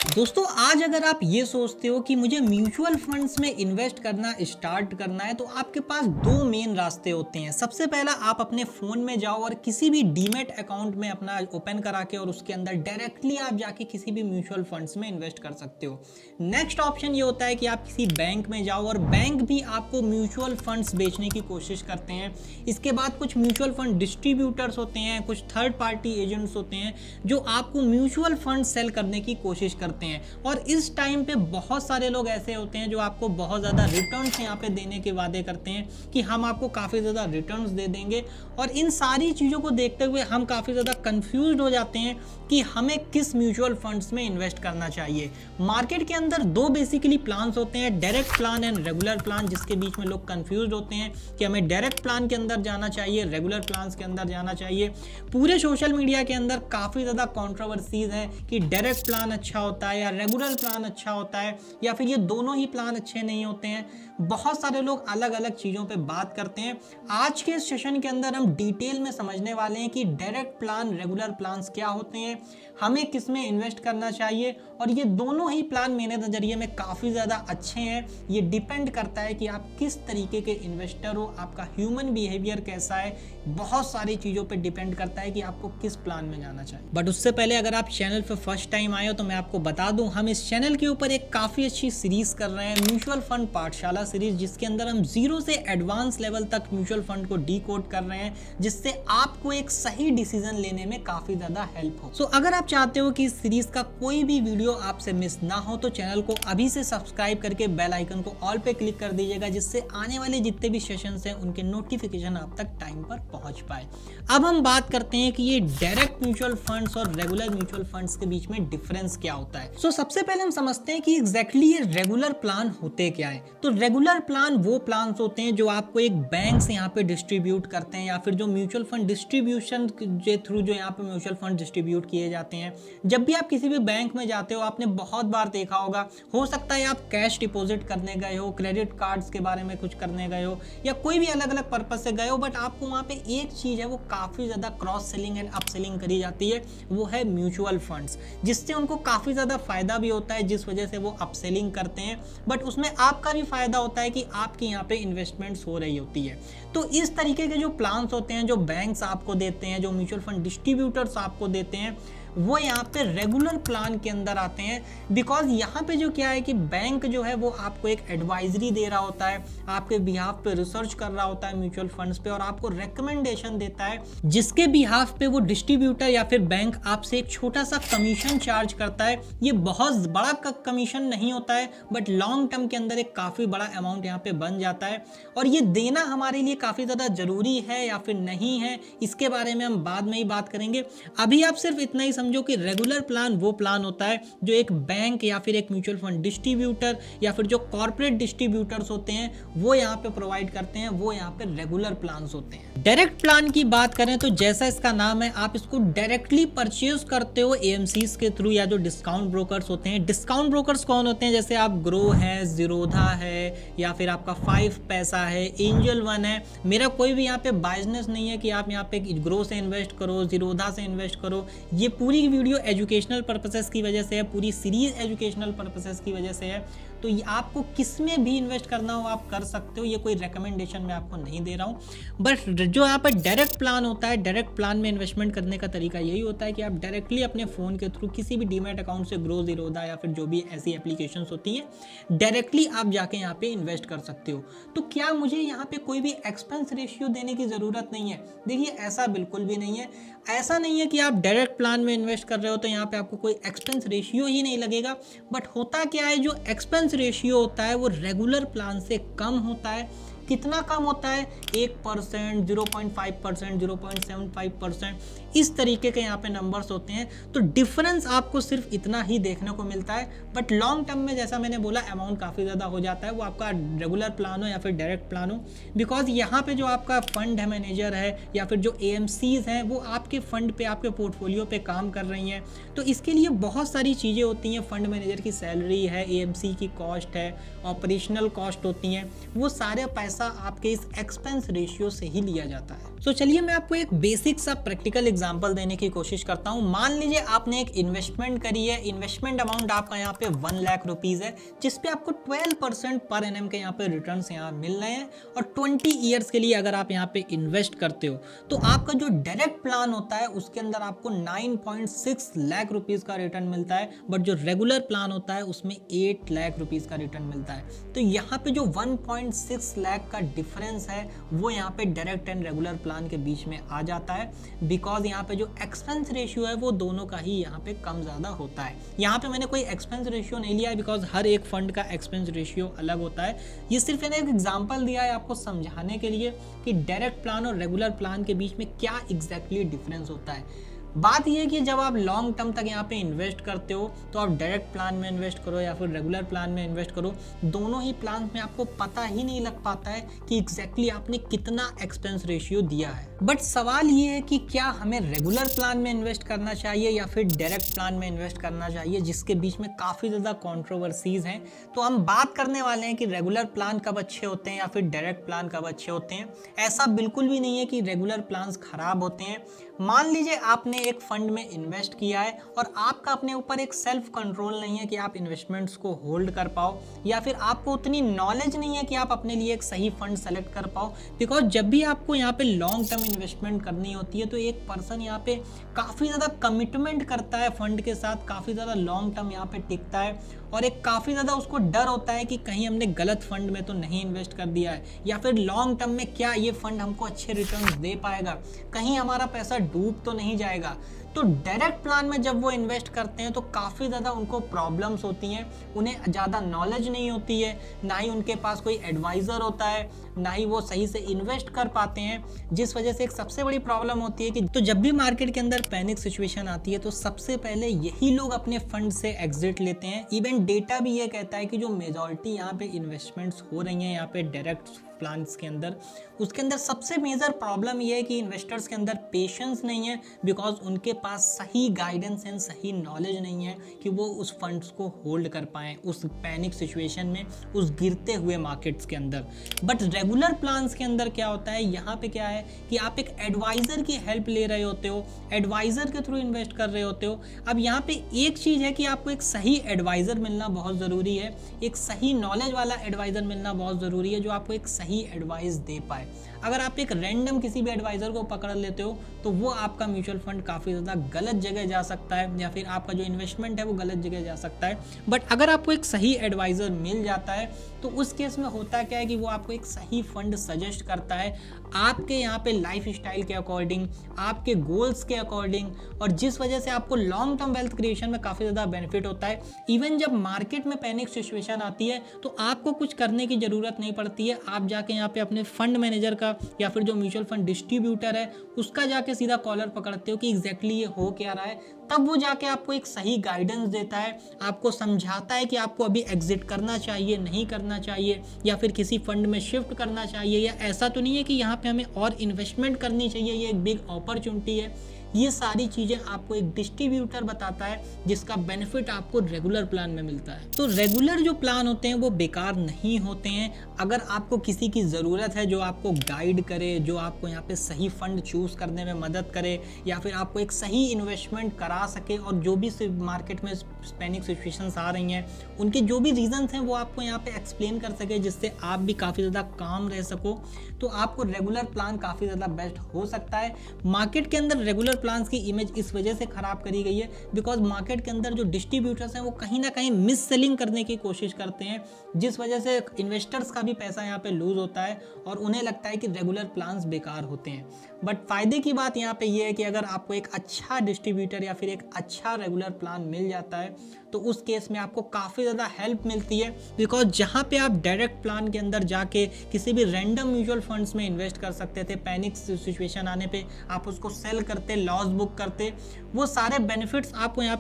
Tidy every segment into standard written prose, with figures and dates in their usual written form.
दोस्तों आज अगर आप ये सोचते हो कि मुझे म्यूचुअल फंड्स में इन्वेस्ट करना स्टार्ट करना है तो आपके पास दो मेन रास्ते होते हैं। सबसे पहला आप अपने फ़ोन में जाओ और किसी भी डीमैट अकाउंट में अपना ओपन करा के और उसके अंदर डायरेक्टली आप जाके किसी भी म्यूचुअल फंड्स में इन्वेस्ट कर सकते हो। नेक्स्ट ऑप्शन ये होता है कि आप किसी बैंक में जाओ और बैंक भी आपको म्यूचुअल फंड्स बेचने की कोशिश करते हैं। इसके बाद कुछ म्यूचुअल फंड डिस्ट्रीब्यूटर्स होते हैं, कुछ थर्ड पार्टी एजेंट्स होते हैं जो आपको म्यूचुअल फंड सेल करने की कोशिश करते हैं। और इस टाइम पे बहुत सारे लोग ऐसे होते हैं जो आपको बहुत ज़्यादा रिटर्न्स यहाँ पे देने के वादे करते हैं कि हम आपको काफ़ी ज़्यादा रिटर्न्स दे देंगे। और इन सारी चीज़ों को देखते हुए हम काफ़ी ज़्यादा कंफ्यूज हो जाते हैं कि हमें किस म्यूचुअल फंड्स में इन्वेस्ट करना चाहिए। मार्केट के अंदर दो बेसिकली प्लान्स होते हैं, direct plan and regular plan, जिसके बीच में लोग कंफ्यूज होते हैं कि हमें डायरेक्ट प्लान के अंदर जाना चाहिए, रेगुलर प्लान्स के अंदर जाना चाहिए। पूरे सोशल मीडिया के अंदर काफ़ी ज़्यादा कॉन्ट्रोवर्सीज है कि डायरेक्ट प्लान अच्छा होता है या रेगुलर प्लान अच्छा होता है या फिर ये दोनों ही प्लान अच्छे नहीं होते हैं। बहुत सारे लोग अलग अलग चीज़ों पे बात करते हैं। आज के सेशन के अंदर हम डिटेल में समझने वाले हैं कि डायरेक्ट प्लान, रेगुलर प्लान्स क्या होते हैं, हमें किस में इन्वेस्ट करना चाहिए। और ये दोनों ही प्लान मेरे नज़रिए में काफ़ी ज़्यादा अच्छे हैं। ये डिपेंड करता है कि आप किस तरीके के इन्वेस्टर हो, आपका ह्यूमन बिहेवियर कैसा है, बहुत सारी चीज़ों पे डिपेंड करता है कि आपको किस प्लान में जाना चाहिए। बट उससे पहले अगर आप चैनल पे फर्स्ट टाइम आए हो तो मैं आपको बता दूं, हम इस चैनल के ऊपर एक काफ़ी अच्छी सीरीज़ कर रहे हैं, म्यूचुअल फंड पाठशाला सीरीज़, जिसके अंदर हम जीरो से एडवांस लेवल तक म्यूचुअल फंड को डीकोड कर रहे हैं, जिससे आपको एक सही डिसीजन लेने में काफ़ी ज़्यादा हेल्प हो। सो अगर आप चाहते हो कि इस सीरीज़ का कोई भी वीडियो आपसे मिस ना हो तो चैनल को अभी से सब्सक्राइब करके बेल आइकन को ऑल पे क्लिक कर दीजिएगा, जिससे आने वाले जितने भी सेशंस हैं उनके नोटिफिकेशन आप तक टाइम पर पहुंच पाए। अब हम बात करते हैं कि ये डायरेक्ट म्यूचुअल फंड्स और रेगुलर म्यूचुअल फंड्स के बीच में डिफरेंस क्या होता है। सो सबसे पहले हम समझते हैं कि एग्जैक्टली ये रेगुलर प्लान होते क्या है। तो रेगुलर प्लान वो प्लान होते हैं जो आपको एक बैंक से यहाँ पे डिस्ट्रीब्यूट करते हैं, या फिर जो म्यूचुअल फंड डिस्ट्रीब्यूशन के थ्रू जो यहाँ पे म्यूचुअल फंड डिस्ट्रीब्यूट किए जाते हैं। जब भी आप किसी भी बैंक में जाते हो, आपने बहुत बार देखा होगा, हो सकता है आप कैश डिपॉजिट करने गए हो, क्रेडिट कार्ड्स के बारे में कुछ करने गए हो, या कोई भी अलग अलग पर्पज से गए हो, बट आपको वहाँ पे एक चीज़ है वो काफ़ी ज़्यादा cross selling and up selling करी जाती है, वो है म्यूचुअल फंड्स, जिससे उनको काफ़ी ज़्यादा फायदा भी होता है, जिस वजह से वो अप सेलिंग करते हैं। बट उसमें आपका भी फायदा होता है कि आपकी यहाँ पे इन्वेस्टमेंट्स हो रही होती है। तो इस तरीके के जो प्लान्स होते हैं, जो बैंक्स आपको देते हैं, जो म्यूचुअल फंड डिस्ट्रीब्यूटर्स आपको देते हैं, वो यहाँ पे रेगुलर प्लान के अंदर आते हैं। बिकॉज यहाँ पे जो क्या है कि बैंक जो है वो आपको एक एडवाइजरी दे रहा होता है, आपके बिहाफ पे रिसर्च कर रहा होता है म्यूचुअल फंड्स पे, और आपको रेकमेंडेशन देता है, जिसके बिहाफ पे वो डिस्ट्रीब्यूटर या फिर बैंक आपसे एक छोटा सा कमीशन चार्ज करता है। ये बहुत बड़ा कमीशन नहीं होता है, बट लॉन्ग टर्म के अंदर एक काफ़ी बड़ा अमाउंट यहाँ पे बन जाता है। और ये देना हमारे लिए काफ़ी ज़्यादा ज़रूरी है या फिर नहीं है, इसके बारे में हम बाद में ही बात करेंगे। अभी आप सिर्फ इतना ही समझो कि रेगुलर प्लान वो प्लान होता है जो एक बैंक या फिर एक म्यूचुअल फंड डिस्ट्रीब्यूटर या फिर जो कॉर्पोरेट डिस्ट्रीब्यूटर्स होते हैं वो यहाँ पे प्रोवाइड करते हैं, वो यहाँ पे रेगुलर प्लान्स होते हैं। डायरेक्ट प्लान की बात करें तो जैसा इसका नाम है, आप इसको डायरेक्टली परचेज करते हो एएमसीज के थ्रू या जो डिस्काउंट ब्रोकर्स होते हैं। डिस्काउंट ब्रोकर्स कौन होते हैं? जैसे आप ग्रो है, जीरोधा है, या फिर आपका 5 पैसा है, एंजल वन है। मेरा कोई भी यहाँ पे बाइजनेस नहीं है कि आप यहाँ पे ग्रो से इन्वेस्ट करो, जीरोधा से इन्वेस्ट करो। ये पूरी वीडियो एजुकेशनल पर्पसेस की वजह से है, पूरी सीरीज एजुकेशनल पर्पसेस की वजह से है। तो ये आपको किस में भी इन्वेस्ट करना हो आप कर सकते हो, ये कोई रिकमेंडेशन मैं आपको नहीं दे रहा हूँ। बट जो यहाँ पर डायरेक्ट प्लान होता है, डायरेक्ट प्लान में इन्वेस्टमेंट करने का तरीका यही होता है कि आप डायरेक्टली अपने फ़ोन के थ्रू किसी भी डीमैट अकाउंट से ग्रो, जीरोधा या फिर जो भी ऐसी एप्लीकेशंस होती हैं, डायरेक्टली आप जाके यहाँ पे इन्वेस्ट कर सकते हो। तो क्या मुझे यहाँ पे कोई भी एक्सपेंस रेशियो देने की ज़रूरत नहीं है? देखिए ऐसा बिल्कुल भी नहीं है। ऐसा नहीं है कि आप डायरेक्ट प्लान में इन्वेस्ट कर रहे हो तो यहाँ पे आपको कोई एक्सपेंस रेशियो ही नहीं लगेगा। बट होता क्या है, जो एक्सपेंस रेशियो होता है वो रेगुलर प्लान से कम होता है। कितना कम होता है? 1%, 0.5%, 0.75%, इस तरीके के यहाँ पे नंबर्स होते हैं। तो डिफरेंस आपको सिर्फ इतना ही देखने को मिलता है। बट लॉन्ग टर्म में जैसा मैंने बोला अमाउंट काफ़ी ज़्यादा हो जाता है, वो आपका रेगुलर प्लान हो या फिर डायरेक्ट प्लान हो। बिकॉज यहाँ पे जो आपका फंड है मैनेजर है या फिर जो एएमसीज हैं वो आपके फंड पे, आपके पोर्टफोलियो पे काम कर रही हैं। तो इसके लिए बहुत सारी चीज़ें होती हैं। फंड मैनेजर की सैलरी है, एएमसी की कॉस्ट है, ऑपरेशनल कॉस्ट होती हैं, वो सारे पैसा आपके इस एक्सपेंस रेशियो से ही लिया जाता है। तो चलिए मैं आपको एक बेसिक सा प्रैक्टिकल एग्जाम्पल एग्जांपल देने की कोशिश करता हूं। मान लीजिए आपने एक इन्वेस्टमेंट करी है, इन्वेस्टमेंट अमाउंट आपका यहाँ पे 1 लाख रुपीज है, जिसपे आपको 12% पर एनएम के यहाँ पे रिटर्न्स यहाँ मिल रहे हैं। और 20 ईयर्स के लिए अगर आप यहाँ पे इन्वेस्ट करते हो तो आपका जो डायरेक्ट प्लान होता है उसके अंदर आपको 9.6 लाख रुपीज का रिटर्न मिलता है, बट जो रेगुलर प्लान होता है उसमें 8 लाख रुपीज का रिटर्न मिलता है। तो यहाँ पे जो 1.6 लाख का डिफरेंस है वो यहाँ पे डायरेक्ट एंड रेगुलर प्लान के बीच में आ जाता है, बिकॉज यहाँ पे जो एक्सपेंस रेशियो है वो दोनों का ही यहाँ पे कम ज़्यादा होता है। यहाँ पे मैंने कोई एक्सपेंस रेशियो नहीं लिया है, बिकॉज हर एक फंड का एक्सपेंस रेशियो अलग होता है। ये सिर्फ मैंने एक एग्जांपल दिया है आपको समझाने के लिए कि डायरेक्ट प्लान और रेगुलर प्लान के बीच में क्या एग्जैक्टली डिफरेंस होता है। बात यह है कि जब आप लॉन्ग टर्म तक यहाँ पे इन्वेस्ट करते हो तो आप डायरेक्ट प्लान में इन्वेस्ट करो या फिर रेगुलर प्लान में इन्वेस्ट करो, दोनों ही प्लान में आपको पता ही नहीं लग पाता है कि एग्जैक्टली आपने कितना एक्सपेंस रेशियो दिया है। बट सवाल ये है कि क्या हमें रेगुलर प्लान में इन्वेस्ट करना चाहिए या फिर डायरेक्ट प्लान में इन्वेस्ट करना चाहिए, जिसके बीच में काफ़ी ज़्यादा कॉन्ट्रोवर्सीज हैं। तो हम बात करने वाले हैं कि रेगुलर प्लान कब अच्छे होते हैं या फिर डायरेक्ट प्लान कब अच्छे होते हैं। ऐसा बिल्कुल भी नहीं है कि रेगुलर प्लान्स खराब होते हैं। मान लीजिए आपने एक फंड में इन्वेस्ट किया है और आपका अपने ऊपर एक सेल्फ कंट्रोल नहीं है कि आप इन्वेस्टमेंट्स को होल्ड कर पाओ, या फिर आपको उतनी नॉलेज नहीं है कि आप अपने लिए एक सही फंड सेलेक्ट कर पाओ। बिकॉज जब भी आपको यहाँ पे लॉन्ग टर्म इन्वेस्टमेंट करनी होती है तो एक पर्सन यहाँ पे काफ़ी ज़्यादा कमिटमेंट करता है फंड के साथ, काफ़ी ज़्यादा लॉन्ग टर्म यहाँ पे टिकता है, और एक काफ़ी ज़्यादा उसको डर होता है कि कहीं हमने गलत फंड में तो नहीं इन्वेस्ट कर दिया है, या फिर लॉन्ग टर्म में क्या ये फंड हमको अच्छे रिटर्न्स दे पाएगा, कहीं हमारा पैसा डूब तो नहीं जाएगा। तो डायरेक्ट प्लान में जब वो इन्वेस्ट करते हैं तो काफ़ी ज़्यादा उनको प्रॉब्लम्स होती हैं, उन्हें ज़्यादा नॉलेज नहीं होती है, ना ही उनके पास कोई एडवाइज़र होता है, ना ही वो सही से इन्वेस्ट कर पाते हैं, जिस वजह से एक सबसे बड़ी प्रॉब्लम होती है कि तो जब भी मार्केट के अंदर पैनिक सिचुएशन आती है तो सबसे पहले यही लोग अपने फंड से एग्जिट लेते हैं। इवन डेटा भी ये कहता है कि जो मेजॉरिटी यहाँ पे इन्वेस्टमेंट्स हो रही हैं यहाँ पे डायरेक्ट प्लान्स के अंदर, उसके अंदर सबसे मेजर प्रॉब्लम ये है कि इन्वेस्टर्स के अंदर पेशेंस नहीं है, बिकॉज उनके पास सही गाइडेंस एंड सही नॉलेज नहीं है कि वो उस फंड्स को होल्ड कर पाएँ उस पैनिक सिचुएशन में, उस गिरते हुए मार्केट्स के अंदर। बट रेगुलर प्लान्स के अंदर क्या होता है, यहाँ पे क्या है कि आप एक एडवाइज़र की हेल्प ले रहे होते हो, एडवाइज़र के थ्रू इन्वेस्ट कर रहे होते हो। अब यहाँ पे एक चीज़ है कि आपको एक सही एडवाइज़र मिलना बहुत ज़रूरी है, एक सही नॉलेज वाला एडवाइज़र मिलना बहुत ज़रूरी है जो आपको एक सही एडवाइस दे पाए। अगर आप एक रैंडम किसी भी एडवाइजर को पकड़ लेते हो तो वो आपका म्यूचुअल फंड काफ़ी ज़्यादा गलत जगह जा सकता है, या फिर आपका जो इन्वेस्टमेंट है वो गलत जगह जा सकता है। बट अगर आपको एक सही एडवाइज़र मिल जाता है तो उस केस में होता क्या है कि वो आपको एक सही फंड सजेस्ट करता है आपके यहाँ पे लाइफ स्टाइल के अकॉर्डिंग, आपके गोल्स के अकॉर्डिंग, और जिस वजह से आपको लॉन्ग टर्म वेल्थ क्रिएशन में काफ़ी ज़्यादा बेनिफिट होता है। इवन जब मार्केट में पैनिक सिचुएशन आती है तो आपको कुछ करने की ज़रूरत नहीं पड़ती है, आप जाके यहाँ पे अपने फंड मैनेजर का या फिर जो म्यूचुअल फंड डिस्ट्रीब्यूटर है उसका जाके सीधा कॉलर पकड़ते हो कि एग्जैक्टली ये हो क्या रहा है, तब वो जाके आपको एक सही गाइडेंस देता है, आपको समझाता है कि आपको अभी एग्जिट करना चाहिए, नहीं करना चाहिए, या फिर किसी फंड में शिफ्ट करना चाहिए, या ऐसा तो नहीं है कि यहाँ पे हमें और इन्वेस्टमेंट करनी चाहिए, ये एक बिग अपॉर्चुनिटी है। ये सारी चीज़ें आपको एक डिस्ट्रीब्यूटर बताता है जिसका बेनिफिट आपको रेगुलर प्लान में मिलता है। तो रेगुलर जो प्लान होते हैं वो बेकार नहीं होते हैं। अगर आपको किसी की ज़रूरत है जो आपको गाइड करे, जो आपको यहाँ पे सही फंड चूज़ करने में मदद करे, या फिर आपको एक सही इन्वेस्टमेंट करा सके, और जो भी मार्केट में पैनिक सिचुएशंस आ रही हैं उनके जो भी रीजंस हैं वो आपको यहाँ पे एक्सप्लेन कर सके, जिससे आप भी काफ़ी ज़्यादा काम रह सको, तो आपको रेगुलर प्लान काफ़ी ज़्यादा बेस्ट हो सकता है। मार्केट के अंदर रेगुलर प्लान्स की इमेज इस वजह से खराब करी गई है बिकॉज मार्केट के अंदर जो डिस्ट्रीब्यूटर्स हैं वो कहीं ना कहीं मिस सेलिंग करने की कोशिश करते हैं, जिस वजह से इन्वेस्टर्स का भी पैसा यहाँ पे लूज होता है और उन्हें लगता है कि रेगुलर प्लान्स बेकार होते हैं। बट फायदे की बात यहाँ पे ये है कि अगर आपको एक अच्छा डिस्ट्रीब्यूटर या फिर एक अच्छा रेगुलर प्लान मिल जाता है तो उस केस में आपको काफ़ी ज़्यादा हेल्प मिलती है, बिकॉज जहाँ पे आप डायरेक्ट प्लान के अंदर जाके किसी भी रैंडम म्यूचुअल फंड्स में इन्वेस्ट कर सकते थे, पैनिक सिचुएशन आने पे आप उसको सेल करते, लॉस बुक करते, वो सारे बेनिफिट्स आपको यहाँ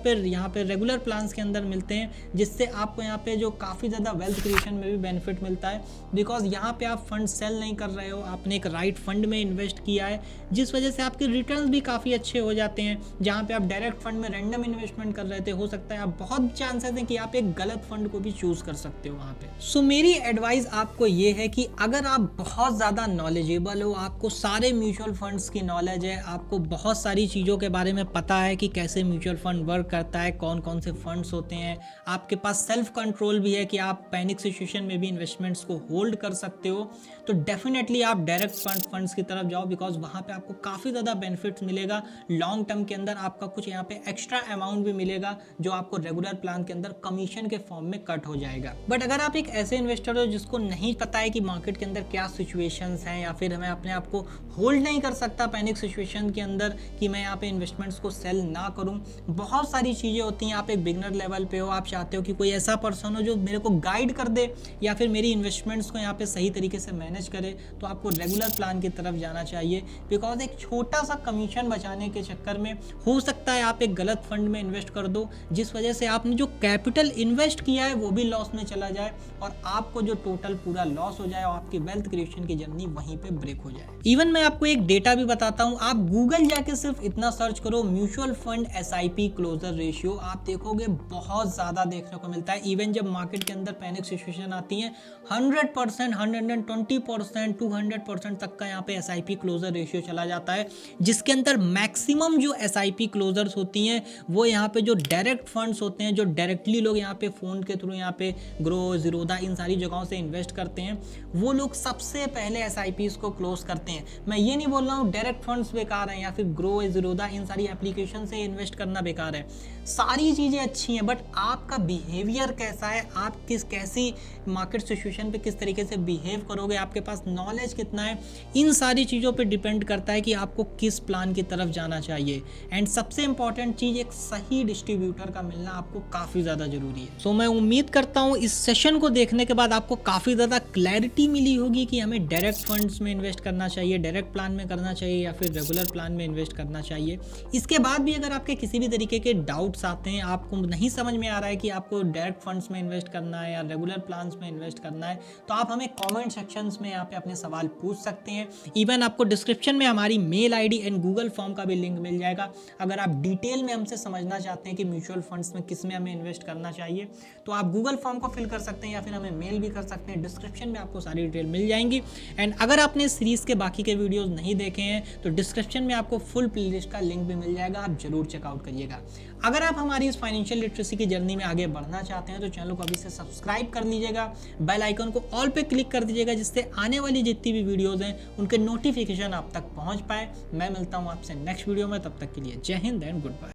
पे रेगुलर प्लान्स के अंदर मिलते हैं, जिससे आपको यहाँ पे जो काफ़ी ज़्यादा वेल्थ क्रिएशन में भी बेनिफिट मिलता है, बिकॉज यहाँ पे आप फंड सेल नहीं कर रहे हो, आपने एक राइट फंड में इन्वेस्ट किया है, जिस वजह से आपके रिटर्न्स भी काफ़ी अच्छे हो जाते हैं। जहाँ पे आप डायरेक्ट फंड में रैंडम इन्वेस्टमेंट कर रहे थे, हो सकता है आप बहुत चांसेस हैं कि आप एक गलत फंड को भी चूज कर सकते हो वहाँ पे। सो मेरी एडवाइस आपको ये है कि अगर आप बहुत ज़्यादा नॉलेजेबल हो, आपको सारे म्यूचुअल फंड्स की नॉलेज है, आपको बहुत सारी सारी चीज़ों के बारे में पता है कि कैसे म्यूचुअल फंड वर्क करता है, कौन कौन से फंड्स होते हैं, आपके पास सेल्फ कंट्रोल भी है कि आप पैनिक सिचुएशन में भी इन्वेस्टमेंट्स को होल्ड कर सकते हो, तो डेफिनेटली आप डायरेक्ट फंड्स की तरफ जाओ, बिकॉज वहाँ पे आपको काफ़ी ज़्यादा बेनिफिट्स मिलेगा। लॉन्ग टर्म के अंदर आपका कुछ यहाँ पे एक्स्ट्रा अमाउंट भी मिलेगा जो आपको रेगुलर प्लान के अंदर कमीशन के फॉर्म में कट हो जाएगा। बट अगर आप एक ऐसे इन्वेस्टर हो जिसको नहीं पता है कि मार्केट के अंदर क्या सिचुएशंस हैं, या फिर मैं अपने आप को होल्ड नहीं कर सकता पैनिक सिचुएशन के अंदर कि मैं यहाँ पे इन्वेस्टमेंट्स को सेल ना करूँ, बहुत सारी चीज़ें होती हैं। आप एक बिगनर लेवल पे हो, आप चाहते हो कि कोई ऐसा पर्सन हो जो मेरे को गाइड कर दे या फिर मेरी इन्वेस्टमेंट्स को यहाँ पे सही तरीके से मैनेज करे, तो आपको रेगुलर प्लान की तरफ जाना चाहिए। बिकॉज एक छोटा सा कमीशन बचाने के चक्कर में हो सकता है आप एक गलत फंड में इन्वेस्ट कर दो, जिस वजह से आपने जो कैपिटल इन्वेस्ट किया है वो भी लॉस में चला जाए और आपको जो टोटल पूरा लॉस हो जाए और आपकी वेल्थ क्रिएशन की जर्नी वहीं पे ब्रेक हो जाए। इवन मैं आपको एक डेटा भी बताता हूँ, आप गूगल जाके सिर्फ इतना सर्च करो mutual fund SIP closure ratio, आप देखोगे बहुत ज़्यादा देखने को मिलता है। इवन जब मार्केट के अंदर पैनिक सिचुएशन आती है 100%, 120%, 200% तक का यहाँ पे SIP क्लोजर रेशियो चला जाता है, जिसके अंदर मैक्सिमम जो SIP क्लोजर्स होती हैं वो यहाँ पे जो डायरेक्ट फंड्स होते हैं, जो डायरेक्टली लोग यहाँ पे फ़ोन के थ्रू यहाँ पे ग्रो, ज़ीरोधा, इन सारी जगहों से इन्वेस्ट करते हैं, वो लोग सबसे पहले SIPs को क्लोज करते हैं। मैं ये नहीं बोल रहा हूँ डायरेक्ट फंड्स बेकार हैं या फिर ग्रो, ज़ीरोधा, इन सारी एप्लीकेशन से इन्वेस्ट करना बेकार है, सारी चीज़ें अच्छी हैं, बट आपका बिहेवियर कैसा है, आप कैसी मार्केट सिचुएशन पे किस तरीके से बिहेव करोगे, आपके पास नॉलेज कितना है, इन सारी चीज़ों पे डिपेंड करता है कि आपको किस प्लान की तरफ जाना चाहिए। एंड सबसे इंपॉर्टेंट चीज़, एक सही डिस्ट्रीब्यूटर का मिलना आपको काफ़ी ज़्यादा ज़रूरी है। सो मैं उम्मीद करता हूँ इस सेशन को देखने के बाद आपको काफ़ी ज़्यादा क्लैरिटी मिली होगी कि हमें डायरेक्ट फंड्स में इन्वेस्ट करना चाहिए, डायरेक्ट प्लान में करना चाहिए या फिर रेगुलर प्लान में इन्वेस्ट करना चाहिए। इसके बाद भी अगर आपके किसी भी तरीके के डाउट्स आते हैं, आपको नहीं समझ में आ रहा है कि आपको डायरेक्ट फंड्स में इन्वेस्ट करना है या रेगुलर प्लान्स में इन्वेस्ट करना है, तो आप हमें कमेंट सेक्शंस में यहाँ पे अपने सवाल पूछ सकते हैं। इवन आपको डिस्क्रिप्शन में हमारी mail ID and Google form का भी लिंक मिल जाएगा। अगर आप डिटेल में हमसे समझना चाहते हैं कि म्यूचुअल फंड्स में किस में हमें इन्वेस्ट करना चाहिए, तो आप गूगल फॉर्म को फिल कर सकते हैं या फिर हमें मेल भी कर सकते हैं। डिस्क्रिप्शन में आपको सारी डिटेल मिल जाएंगी। एंड अगर आपने इस सीरीज़ के बाकी के वीडियोज़ नहीं देखे हैं तो डिस्क्रिप्शन में आपको फुल प्लेलिस्ट का लिंक भी मिल जाएगा, आप जरूर चेकआउट करिएगा। अगर आप हमारी इस फाइनेंशियल लिटरेसी की जर्नी में आगे बढ़ना चाहते हैं तो चैनल को अभी से सब्सक्राइब कर लीजिएगा, बेल आइकन को ऑल पे क्लिक कर दीजिएगा, जिससे आने वाली जितनी भी वीडियोज़ हैं उनके नोटिफिकेशन आप तक पहुंच पाए। मैं मिलता हूं आपसे नेक्स्ट वीडियो में, तब तक के लिए जय हिंद एंड गुड बाय।